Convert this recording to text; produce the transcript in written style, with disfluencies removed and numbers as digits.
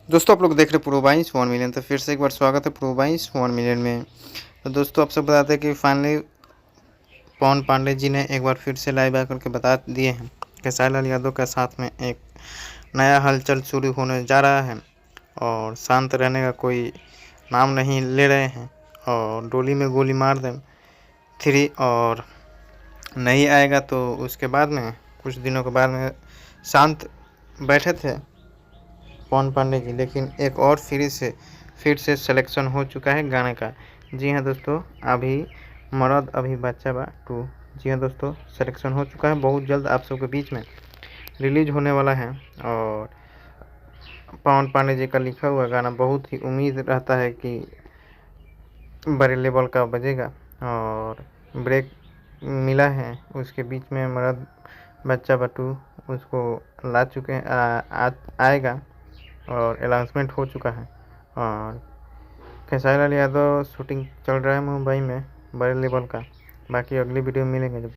दोस्तों आप लोग देख रहे प्रो बाइंस 1 मिलियन। तो फिर से एक बार स्वागत है प्रो बाइंस 1 मिलियन में। तो दोस्तों आप सब बताते हैं कि फाइनली पवन पांडे जी ने एक बार फिर से लाइव आकर के बता दिए हैं कि साइलाल यादव के साथ में एक नया हलचल शुरू होने जा रहा है और शांत रहने का कोई नाम नहीं ले रहे हैं और डोली में गोली मार दें 3 और नहीं आएगा तो उसके बाद में कुछ दिनों के बाद में शांत बैठे थे पवन पांडे जी, लेकिन एक और फिर से सिलेक्शन हो चुका है गाने का। जी हाँ दोस्तों, अभी मर्द अभी बच्चा बा 2। जी हाँ दोस्तों, सिलेक्शन हो चुका है, बहुत जल्द आप सबके बीच में रिलीज होने वाला है। और पवन पांडे जी का लिखा हुआ गाना बहुत ही उम्मीद रहता है कि बड़े लेवल का बजेगा और ब्रेक मिला है उसके बीच में। मर्द बच्चा बटू उसको ला चुके हैं, आएगा और अनाउंसमेंट हो चुका है। और खेसारी लाल यादव शूटिंग चल रहा है मुंबई में बड़े लेवल का। बाकी अगली वीडियो में मिलेंगे।